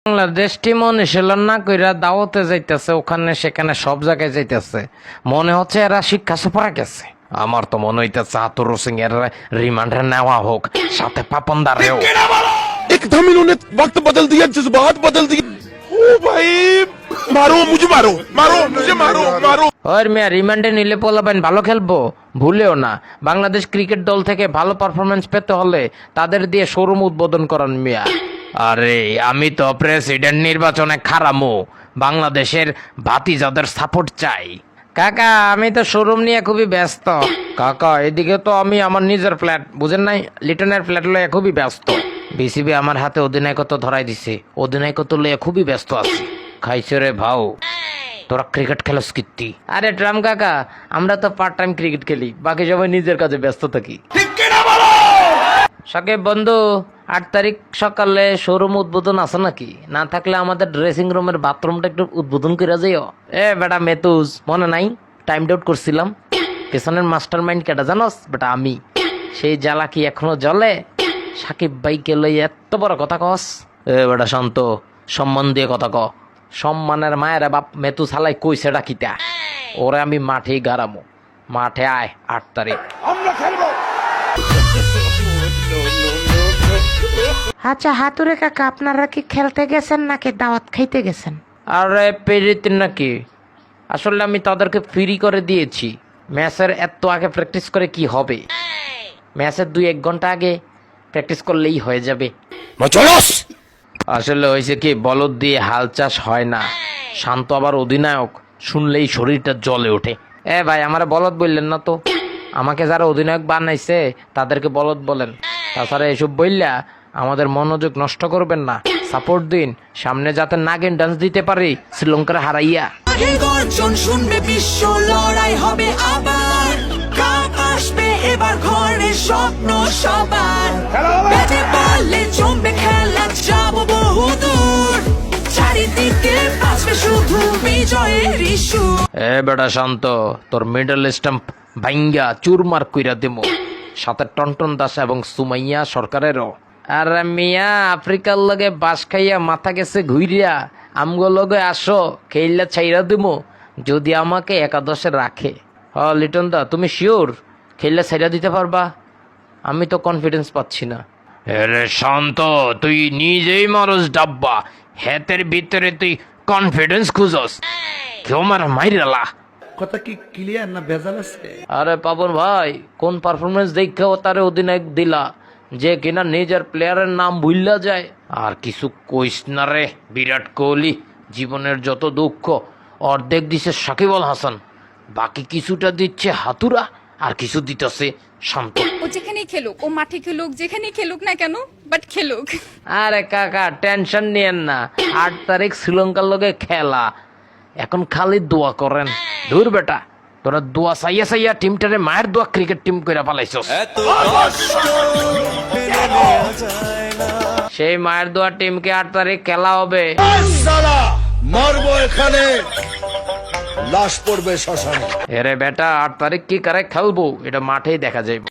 Bangladesh team অনুশীলন না কইরা দাওয়াতে যাইতেছে, ওখানে সেখানে সব জায়গায় যাইতেছে। মনে হচ্ছে এরা শিক্ষা সফরে গেছে। আমার তো মনে হইতেছে আতুর সিং এর রিমান্ডে নেওয়া হোক, সাথে পাপনদারেও। एकदम इन्होंने वक्त बदल दिया, जज्बात बदल दिए। ओ भाई मारो मुझे, मारो मारो मुझे, मारो मारो। ওর মিয়া রিমান্ডে নিলে পোলাবেন ভালো খেলবো, ভুলেও না। বাংলাদেশ ক্রিকেট দল থেকে ভালো পারফরমেন্স পেতে হলে তাদের দিয়ে শোরুম উদ্বোধন করান মিয়া। আরে আমি তো প্রেসিডেন্ট নির্বাচনে খারামু, বাংলাদেশের ভাতিজাদের সাপোর্ট চাই। কাকা আমি তো শোরুম নিয়ে খুবই ব্যস্ত। কাকা এদিকে তো আমি আমার নিজের ফ্ল্যাট, বুঝেন নাই, লিটনের ফ্ল্যাট লয়ে খুবই ব্যস্ত। বিসিবি আমার হাতে অধিনায়কত্ব ধরাই দিছে, অধিনায়কত্ব লয়ে খুবই ব্যস্ত আছি। খাইছে রে ভাও, তোরা ক্রিকেট খেলোস কীর্তি? আরে ট্রাম কাকা, আমরা তো পার্ট টাইম ক্রিকেট খেলি, বাকি সবাই নিজের কাজে ব্যস্ত থাকি। সাকিব বন্ধু, 8 তারিখ সকালে শোরুম উদ্বোধন আছে নাকি? না থাকলে আমাদের ড্রেসিং রুমের বাথরুমটা একটু উদ্বোধন করে যাইও। এ বেটা মেতুজ, মনে নাই টাইম আউট করছিলাম? পেছনের মাস্টার মাইন্ড কেটা জানোস বেটা? আমি। সেই জ্বালা কি এখনো জ্বলে? সাকিব ভাইকে লই এত বড় কথা কস? এ বেটা শান্ত, সম্মান দিয়ে কথা ক। সম্মানের মায়ের বাপ মেতু ছালাই কইছে ডাকিতা, ওরে আমি মাঠেই গারামো। মাঠে আয় 8 তারিখ। আচ্ছা হাতুরে কাকা, আপনারা কি খেলতে গেছেন নাকি দাওয়াত খাইতে গেছেন? আরে পেরিত নাকি, আসলে আমি তাদেরকে ফ্রি করে দিয়েছি। ম্যাচের এত আগে প্র্যাকটিস করে কি হবে? ম্যাচের 2-1 ঘন্টা আগে প্র্যাকটিস করলেই হয়ে যাবে। আসলে হয়েছে কি, বলদ দিয়ে হাল চাষ হয় না। শান্ত আবার অধিনায়ক, শুনলেই শরীরটা জ্বলে ওঠে। এ ভাই আমার বলদ বললেন না তো, আমাকে যারা অধিনায়ক বানাইছে তাদেরকে বলদ বলেন। তাছাড়া এসব বললা আমাদের মনোযোগ নষ্ট করবেন না, সাপোর্ট দিন, সামনে যাতে নাগিন ডান্স দিতে পারি শ্রীলঙ্কার হারাইয়া। গর্জন শুনবে বিশ্ব, লড়াই হবে আবার, কাপ আসবে এবার ঘরে, স্বপ্ন সবার, ব্যাটে বলে জমবে খেলা, যাব বহুদূর, চারিদিকে বাজবে শুধু বিজয়ের ইস্যু। এ বেটা শান্ত, তোর মিডল স্টাম্প ভাঙ্গা চুরমার কইরা দেবো, সাথে টনটন দাস এবং সুমাইয়া সরকারেরও। আর মিয়া আফ্রিকার লগে বাস খাইয়া মাথা গেছে ঘুরিয়া, আমগো লগে আসো, খেইলা ছাইরা দিমু যদি আমাকে একাদশে রাখে। লিটন দা তুমি শিওর খেললে ছাইরা দিতে পারবা? আমি তো কনফিডেন্স পাচ্ছি না। আরে শান্ত, তুই নিজেই মারস ডাব্বা, হেতের ভিতরে তুই কনফিডেন্স খুঁজস। কেউ মারা মাইরালা কথা কি ক্লিয়ার না ভেজাল আছে? আরে পাবন ভাই, কোন পারফরমেন্স দেখেও তারে অধিনায়ক দিলা, যে কিনা নিজের প্লেয়ারের নাম ভুললা যায়। আর কিছু কইস না রে, বিরাট কোহলি জীবনের যত দুঃখ অর্ধেক দিছে সাকিব আল হাসান, বাকি কিছুটা দিচ্ছে হাতুরা, আর কিছু দিতেছে শান্ত। ও যেখানেই খেলুক, ও মাঠে খেলুক, যেখানেই খেলুক না কেন, বাট খেলুক। আরে কাকা টেনশন নিয়েন না, 8 তারিখ শ্রীলঙ্কার লগে খেলা, এখন খালি দোয়া করেন। দূর বেটা, তোরা দোয়া সাইয়া সাইয়া টিমটারে মায়ের দোয়া ক্রিকেট টিম কইরা পালাইছস। সেই মায়ের দোয়া টিমকে 8 তারিখ খেলা হবে। মারবো এখানে, লাশ পড়বে শ্মশানে। এরে বেটা 8 তারিখ কি করে খেলবো এটা মাঠেই দেখা যাবে।